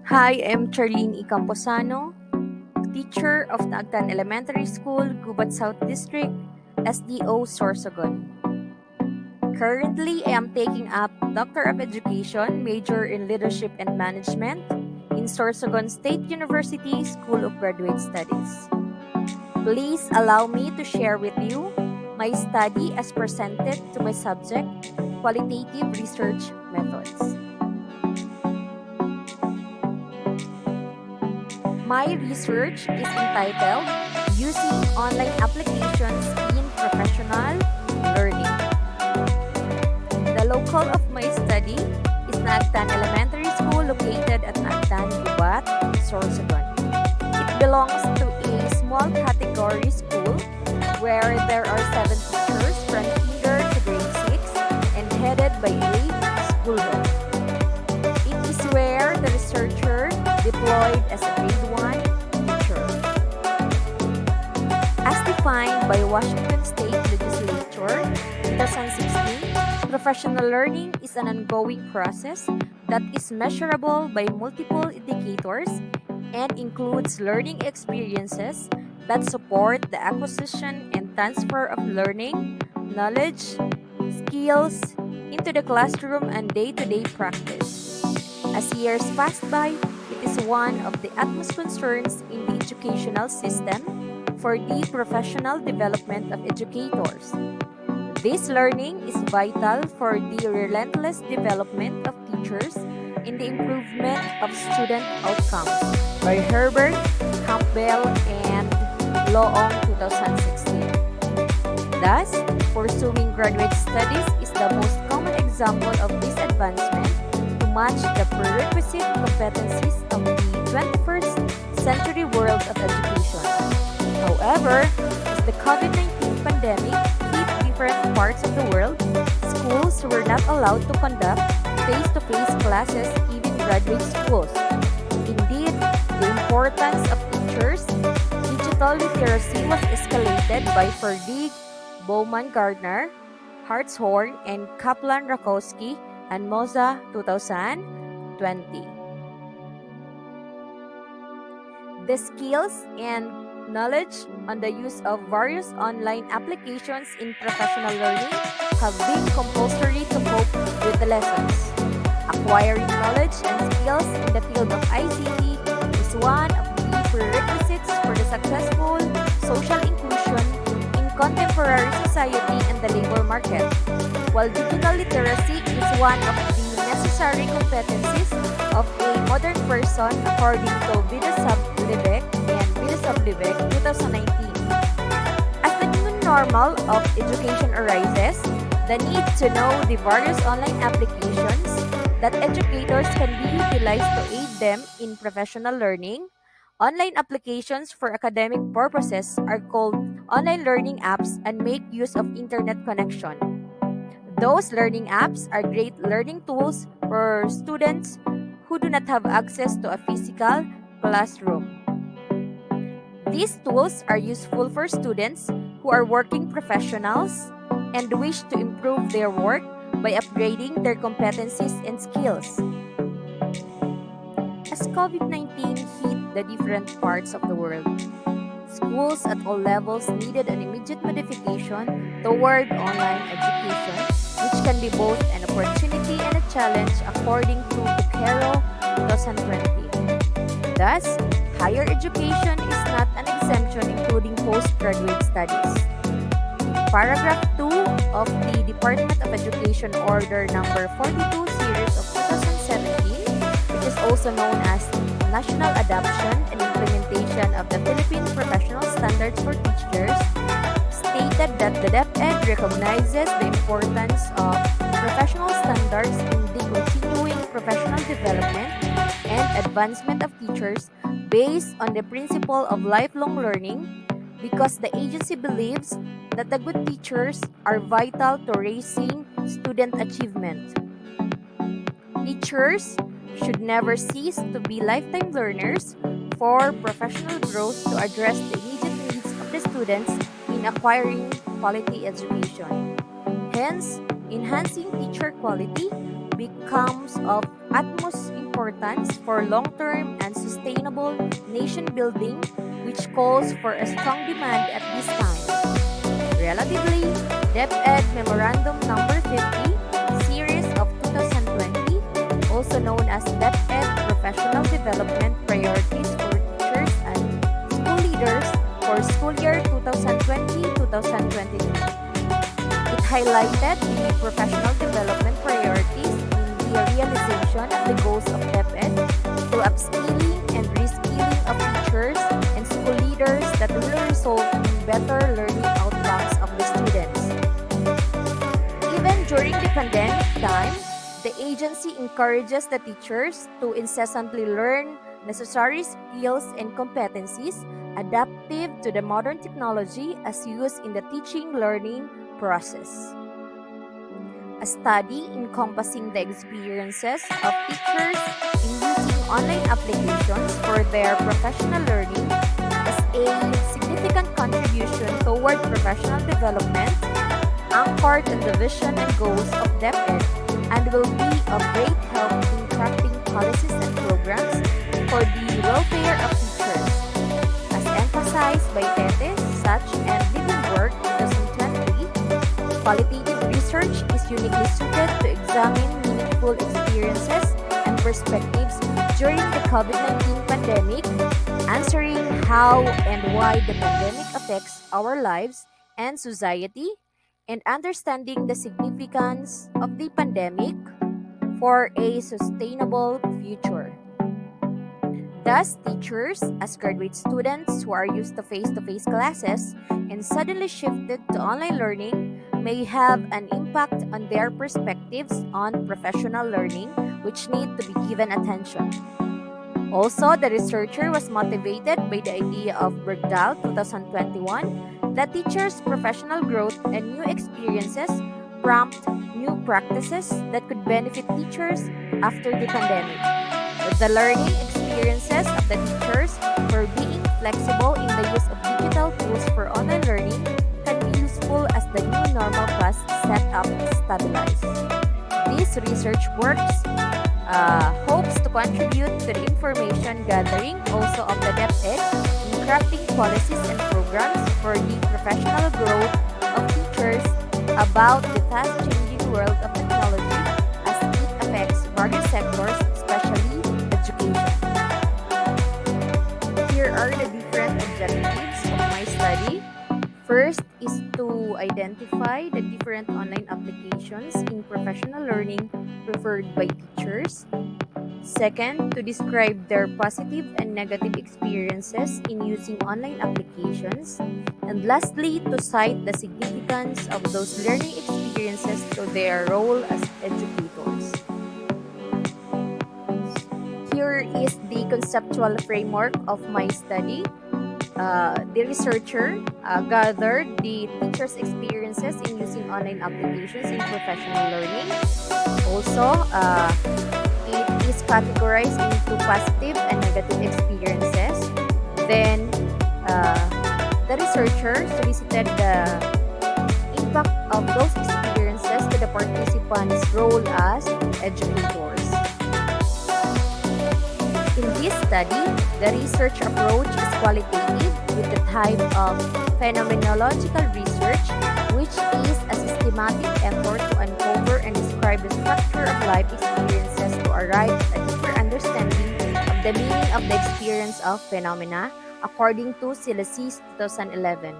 Hi, I'm Charlyn Camposano, teacher of Nagtan Elementary School, Gubat South District, SDO Sorsogon. Currently, I am taking up Doctor of Education, major in Leadership and Management in Sorsogon State University School of Graduate Studies. Please allow me to share with you my study as presented to my subject, Qualitative Research Methods. My research is entitled Using Online Applications in Professional Learning. The local of my study is Nagtan Elementary School located at Nagtan, Gubat, Sorsogon. It belongs to a small category school where there are 7 teachers from kinder to grade 6 and headed by a school head. It is where the researcher deployed as a grade 1 teacher. As defined by Washington State Legislature 2016, professional learning is an ongoing process that is measurable by multiple indicators and includes learning experiences that support the acquisition and transfer of learning, knowledge, skills into the classroom and day-to-day practice. As years pass by, it is one of the utmost concerns in the educational system for the professional development of educators. This learning is vital for the relentless development of teachers in the improvement of student outcomes by Herbert, Campbell, and Loong 2016. Thus, pursuing graduate studies is the most common example of this advancement to match the prerequisite competencies of the 21st century world of education. However, as the COVID-19 pandemic hit different parts of the world, schools were not allowed to conduct face-to-face classes even graduate schools. Indeed, the importance of teachers' digital literacy was escalated by Ferdig, Bowman Gardner, Hartshorn, and Kaplan Rakowski and Moza 2020. The skills and knowledge on the use of various online applications in professional learning have been compulsory to cope with the lessons. Acquiring knowledge and skills in the field of ICT is one of the prerequisites for the successful social inclusion in contemporary society and the labor market. While digital literacy is one of the necessary competencies of a modern person according to Vidasab-Lebec and Vidasab-Lebec 2019. As the new normal of education arises, the need to know the various online applications that educators can be utilized to aid them in professional learning. Online applications for academic purposes are called online learning apps and make use of internet connection. Those learning apps are great learning tools for students who do not have access to a physical classroom. These tools are useful for students who are working professionals and wish to improve their work by upgrading their competencies and skills. As COVID-19 hit the different parts of the world, schools at all levels needed an immediate modification toward online education, which can be both an opportunity and a challenge according to Bucero 2020. Thus, higher education is not an exemption including postgraduate studies. Paragraph 2 of the Department of Education Order Number 42 Series of 2017, which is also known as National Adoption and Implementation of the Philippine Professional Standards for Teachers, stated that the DepEd recognizes the importance of professional standards in the continuing professional development and advancement of teachers based on the principle of lifelong learning because the agency believes that the good teachers are vital to raising student achievement. Teachers should never cease to be lifetime learners for professional growth to address the immediate needs of the students in acquiring quality education. Hence, enhancing teacher quality becomes of utmost importance importance for long-term and sustainable nation building, which calls for a strong demand at this time. Relatively, DepEd Memorandum Number 50, Series of 2020, also known as DepEd Professional Development Priorities for Teachers and School Leaders for school year 2020-2022. It highlighted the professional development priorities in the realization of the goals of DepEd through upskilling and reskilling of teachers and school leaders that will result in better learning outcomes of the students. Even during the pandemic time, the agency encourages the teachers to incessantly learn necessary skills and competencies adaptive to the modern technology as used in the teaching learning process. A study encompassing the experiences of teachers in using online applications for their professional learning as a significant contribution toward professional development, anchored in the vision and goals of DepEd, and will be of great help in crafting policies and programs for the welfare of teachers. As emphasized by TETE, SAG, and Living Work 2020, qualitative research is uniquely suited to examine meaningful experiences and perspectives during the COVID-19 pandemic, answering how and why the pandemic affects our lives and society, and understanding the significance of the pandemic for a sustainable future. Thus, teachers, as graduate students who are used to face classes and suddenly shifted to online learning, may have an impact on their perspectives on professional learning, which need to be given attention. Also, the researcher was motivated by the idea of Bergdahl 2021 that teachers' professional growth and new experiences prompt new practices that could benefit teachers after the pandemic. With the learning experiences of the teachers for being flexible in the use of digital tools for online learning can be useful as the new normal class setup stabilizes. This research works hopes to contribute to the information gathering also of the DepEd in crafting policies and programs for the professional growth of teachers about the fast-changing world of technology as it affects various sectors, especially education. Here are the different objectives of my study. First is to identify the different online applications in professional learning preferred by teachers. Second, to describe their positive and negative experiences in using online applications. And lastly, to cite the significance of those learning experiences to their role as educators. Here is the conceptual framework of my study. The researcher gathered the teachers' experiences in using online applications in professional learning. Also, it is categorized into positive and negative experiences. Then, the researcher solicited the impact of those experiences to the participants' role as educators. In this study, the research approach is qualitative with the type of phenomenological research, which is a systematic effort to uncover and describe the structure of life experiences to arrive at a deeper understanding of the meaning of the experience of phenomena, according to Silesis 2011.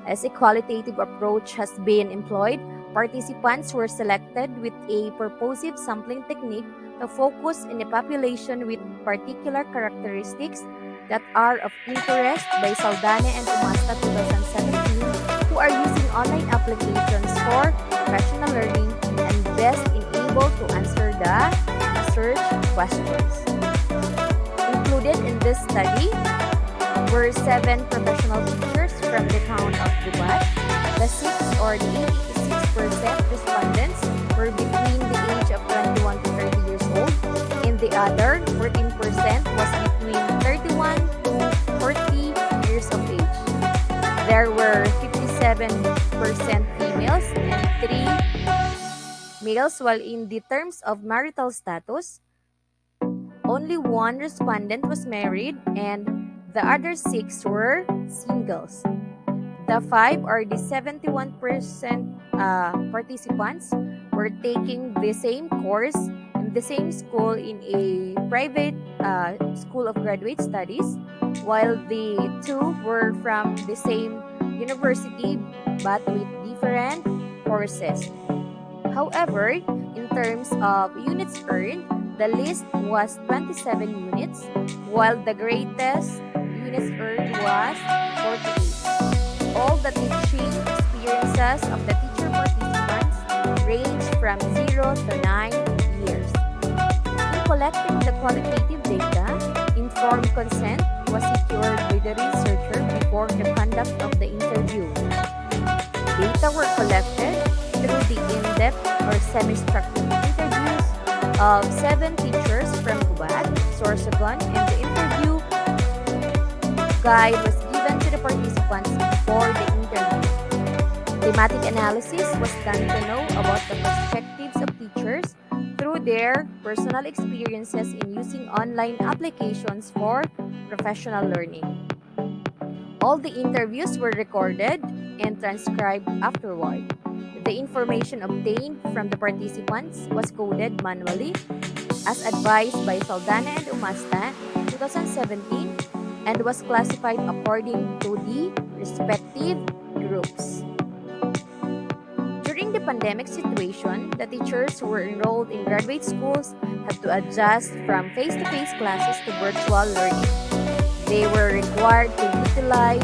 As a qualitative approach has been employed, participants were selected with a purposive sampling technique to focus in a population with particular characteristics that are of interest by Saldana and Umasta 2017, who are using online applications for professional learning and best enabled to answer the research questions. Included in this study were 7 professional teachers from the town of Gubat. The 6 or the 86% respondents were between the age of 21 to 30 years old, and the other 14% was between 31 to 40 years of age. There were 57% females and 3 males, while in the terms of marital status, only one respondent was married and the other six were singles. The five or the 71% participants were taking the same course in the same school in a private school of graduate studies, while the two were from the same university but with different courses. However, in terms of units earned, the list was 27 units, while the greatest units earned was 48. All the teaching experiences of the teacher participants range from 0 to 9 years. In collecting the qualitative data, informed consent was secured by the researcher before the conduct of the interview. Data were collected through the in-depth or semi-structured interviews of 7 teachers from Gubat, Sorsogon, and the interview guide was given to the participants before the interview. Thematic analysis was done to know about the perspectives of teachers through their personal experiences in using online applications for professional learning. All the interviews were recorded and transcribed afterward. The information obtained from the participants was coded manually as advised by Saldana and Umasta in 2017 and was classified according to the respective groups. During the pandemic situation, the teachers who were enrolled in graduate schools had to adjust from face-to-face classes to virtual learning. They were required to utilize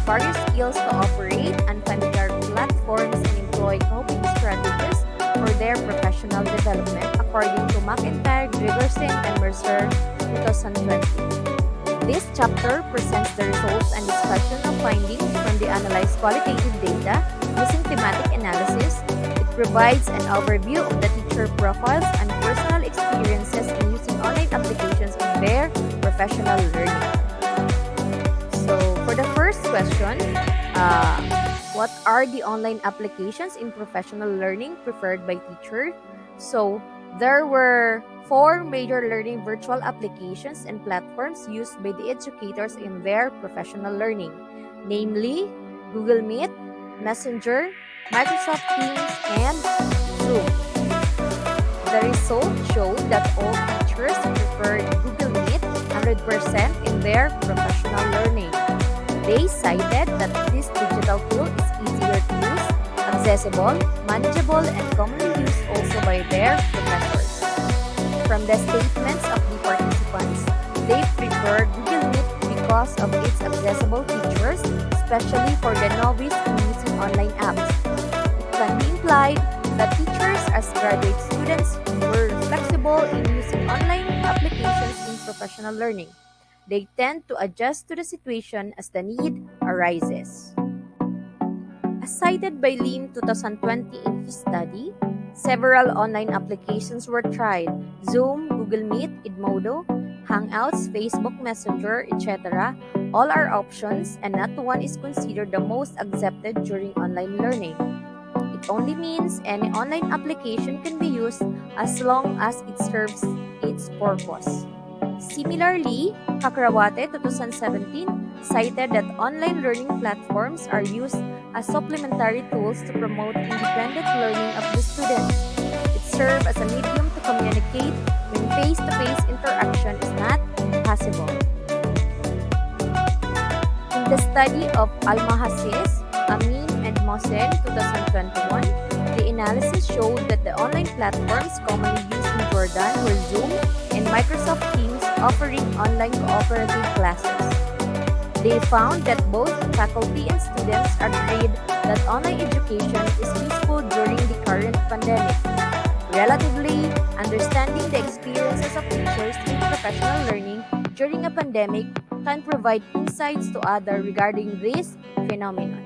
various skills to operate unfamiliar platforms and employ coping strategies for their professional development according to McIntyre, Gregerson, and Mercer 2020. This chapter presents the results and discussion of findings from the analyzed qualitative data using thematic analysis. It provides an overview of the teacher profiles and personal experiences in using online applications in their professional learning. So, for the first question, what are the online applications in professional learning preferred by teachers? So, there were 4 major learning virtual applications and platforms used by the educators in their professional learning, namely Google Meet, Messenger, Microsoft Teams, and Zoom. The results showed that all teachers preferred Google Meet 100% in their professional learning. They cited that this digital tool is easier to use, accessible, manageable, and commonly used also by their professors. From the statements of the participants, they prefer Google Meet because of its accessible features, especially for the novice in using online apps. It can be implied that teachers as graduate students were flexible in using online applications in professional learning. They tend to adjust to the situation as the need arises. As cited by Lim 2020 in his study, several online applications were tried: Zoom, Google Meet, Edmodo, Hangouts, Facebook Messenger, etc. All are options and not one is considered the most accepted during online learning. It only means any online application can be used as long as it serves its purpose. Similarly, Kakrawate 2017 cited that online learning platforms are used as supplementary tools to promote independent learning of the students. It serves as a medium to communicate when face-to-face interaction is not possible. In the study of Almahasis, Amin, and Mosen 2021, the analysis showed that the online platforms commonly used in Jordan were Zoom and Microsoft Teams offering online cooperative classes. They found that both faculty and students agreed that online education is useful during the current pandemic. Relatively, understanding the experiences of teachers in professional learning during a pandemic can provide insights to others regarding this phenomenon.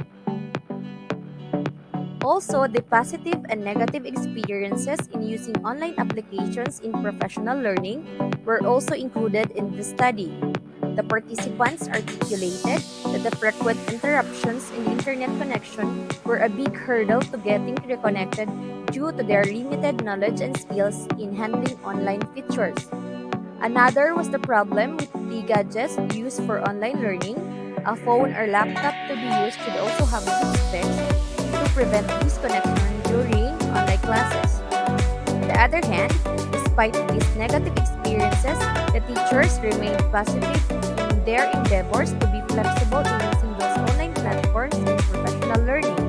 Also, the positive and negative experiences in using online applications in professional learning were also included in the study. The participants articulated that the frequent interruptions in the internet connection were a big hurdle to getting reconnected due to their limited knowledge and skills in handling online features. Another was the problem with the gadgets used for online learning. A phone or laptop to be used should also have good specs to prevent disconnection during online classes. On the other hand, despite these negative experiences, the teachers remained positive in their endeavors to be flexible in using those online platforms in professional learning.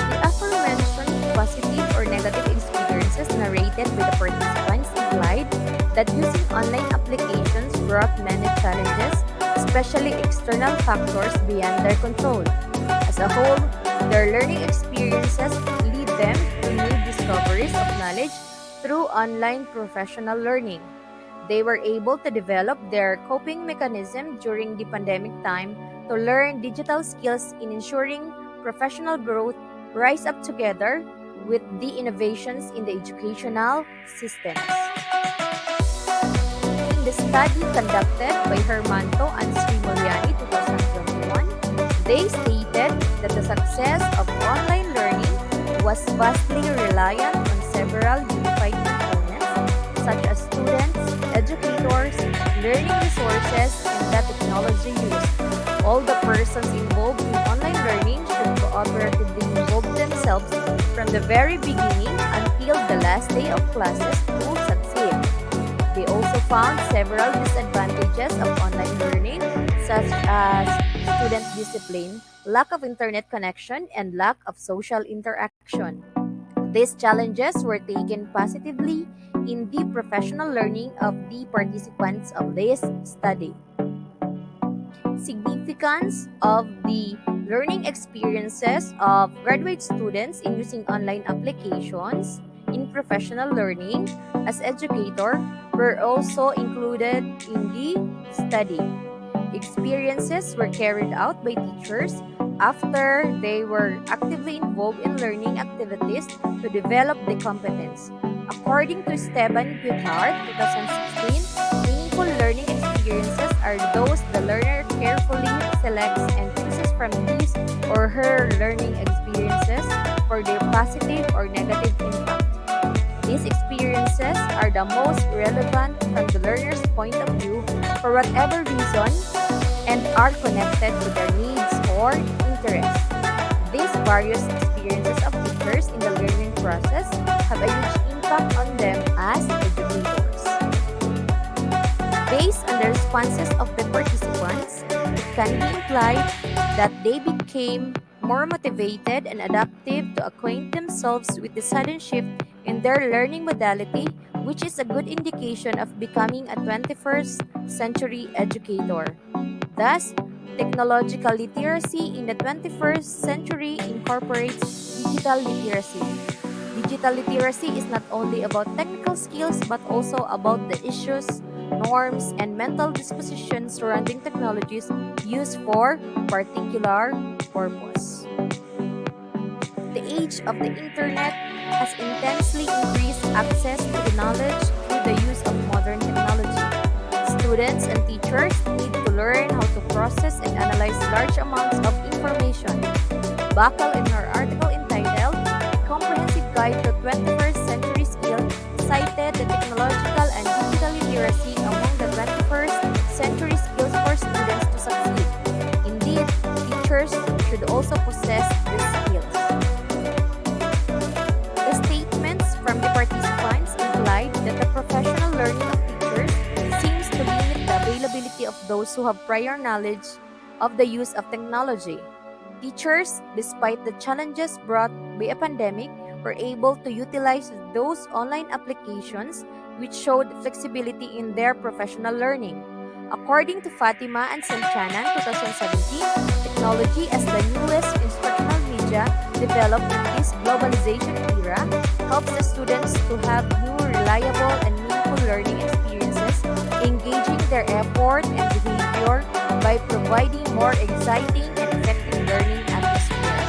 The aforementioned positive or negative experiences narrated by the participants implied that using online applications brought many challenges, especially external factors beyond their control. As a whole, their learning experiences lead them to new discoveries of knowledge through online professional learning. They were able to develop their coping mechanism during the pandemic time to learn digital skills in ensuring professional growth rise up together with the innovations in the educational systems. In the study conducted by Hermanto and Srimoriani 2021, they stated that the success of online learning was vastly reliant on several unified components such as students, educators, learning resources, and the technology used. All the persons involved in online learning should cooperatively involve themselves from the very beginning until the last day of classes to succeed. They also found several disadvantages of online learning, such as student discipline, lack of internet connection, and lack of social interaction. These challenges were taken positively in the professional learning of the participants of this study. Significance of the learning experiences of graduate students in using online applications in professional learning as educator were also included in the study. Experiences were carried out by teachers after they were actively involved in learning activities to develop the competence. According to Esteban Guithard, 2016, meaningful learning experiences are those the learner carefully selects and chooses from his or her learning experiences for their positive or negative impact. These experiences are the most relevant from the learner's point of view for whatever reason and are connected to their needs or interests. These various experiences of teachers in the learning process have a huge impact on them as educators. Based on the responses of the participants, it can be implied that they became more motivated and adaptive to acquaint themselves with the sudden shift in their learning modality, which is a good indication of becoming a 21st century educator. Thus, technological literacy in the 21st century incorporates digital literacy. Digital literacy is not only about technical skills but also about the issues, norms, and mental dispositions surrounding technologies used for particular purpose. The age of the internet has intensely increased access to the knowledge through the use of modern technology. Students and teachers need to learn how to process and analyze large amounts of information. Bakal, in her article entitled A Comprehensive Guide to 21st Century Skills, cited the technological and digital literacy among the 21st century skills for students to succeed. Indeed, teachers should also possess these skills. The statements from the participants implied that the professional learning of teachers seems to limit the availability of those who have prior knowledge of the use of technology. Teachers, despite the challenges brought by a pandemic, were able to utilize those online applications which showed flexibility in their professional learning. According to Fatima and Sanchanan 2017, technology as the newest instructional media developed in this globalization era helps the students to have new, reliable, and meaningful learning experiences, engaging their effort and behavior by providing more exciting and effective learning atmosphere.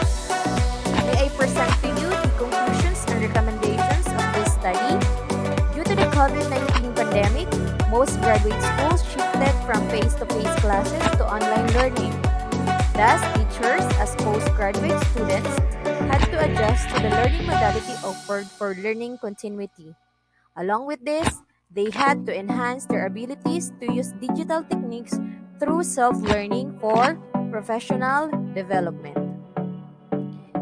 May I present to you the conclusions and recommendations of this study? Due to the COVID-19 pandemic, most graduate schools shifted from face-to-face classes to online learning. Thus, teachers as postgraduate students had to adjust to the learning modality offered for learning continuity. Along with this, They had to enhance their abilities to use digital techniques through self-learning for professional development.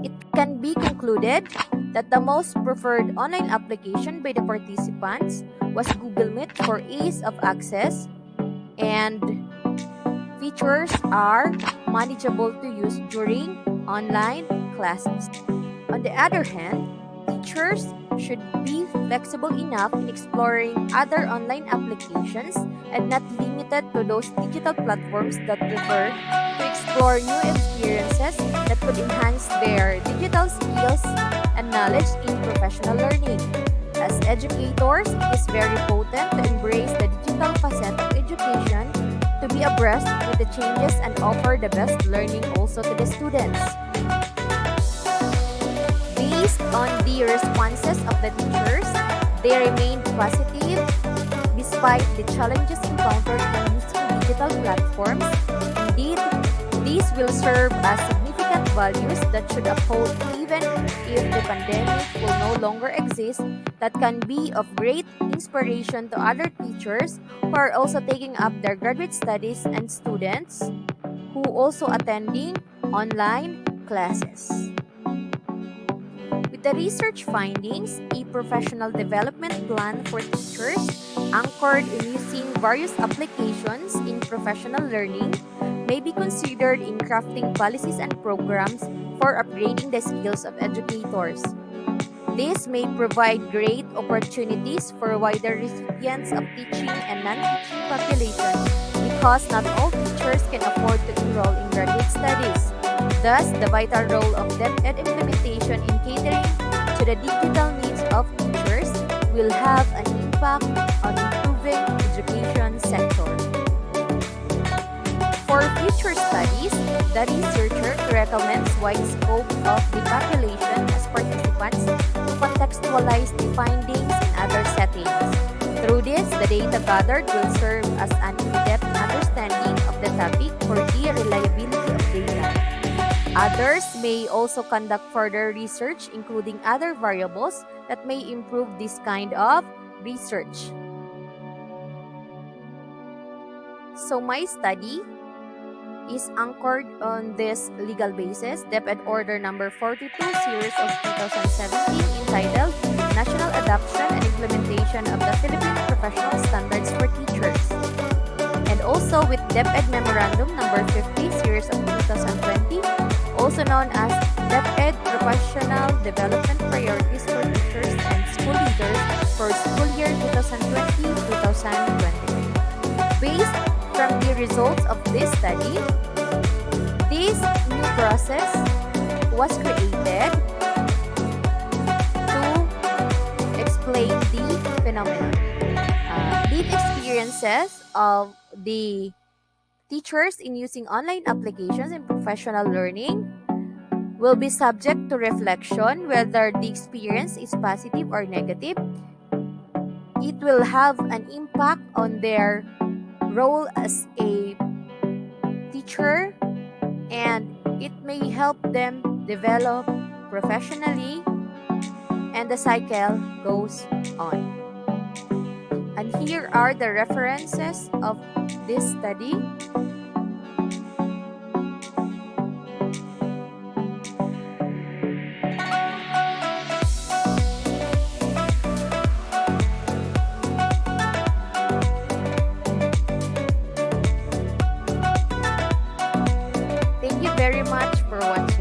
It can be concluded that the most preferred online application by the participants was Google Meet for ease of access, and features are manageable to use during online classes. On the other hand, teachers should be flexible enough in exploring other online applications and not limited to those digital platforms that prefer to explore new experiences that could enhance their digital skills and knowledge in professional learning. As educators, it is very potent to embrace the digital facet of education, to be abreast with the changes and offer the best learning also to the students. Based on the responses of the teachers, they remained positive despite the challenges encountered in using digital platforms. Indeed, these will serve as significant values that should uphold even if the pandemic will no longer exist, that can be of great inspiration to other teachers who are also taking up their graduate studies and students who also attending online classes. With the research findings, a professional development plan for teachers anchored in using various applications in professional learning may be considered in crafting policies and programs for upgrading the skills of educators. This may provide great opportunities for wider recipients of teaching and non-teaching population because not all teachers can afford to enroll in graduate studies. Thus, the vital role of DepEd implementation in catering to the digital needs of teachers will have an impact on improving education sector. For future studies, the researcher recommends wide scope of the population as participants to contextualize the findings in other settings. Through this, the data gathered will serve as an in-depth understanding of the topic for the reliability of data. Others may also conduct further research, including other variables that may improve this kind of research. So my study is anchored on this legal basis, DepEd Order Number 42, Series of 2017, entitled National Adoption and Implementation of the Philippine Professional Standards for Teachers. And also with DepEd Memorandum Number 50, Series of 2020, also known as DepEd Professional Development Priorities for Teachers and School Leaders for school year 2020-2023. Based from the results of this study, this new process was created to explain the phenomenon. Live experiences of the teachers in using online applications in professional learning will be subject to reflection whether the experience is positive or negative. It will have an impact on their role as a teacher, and it may help them develop professionally, and the cycle goes on. And here are the references of this study. Thank you very much for watching.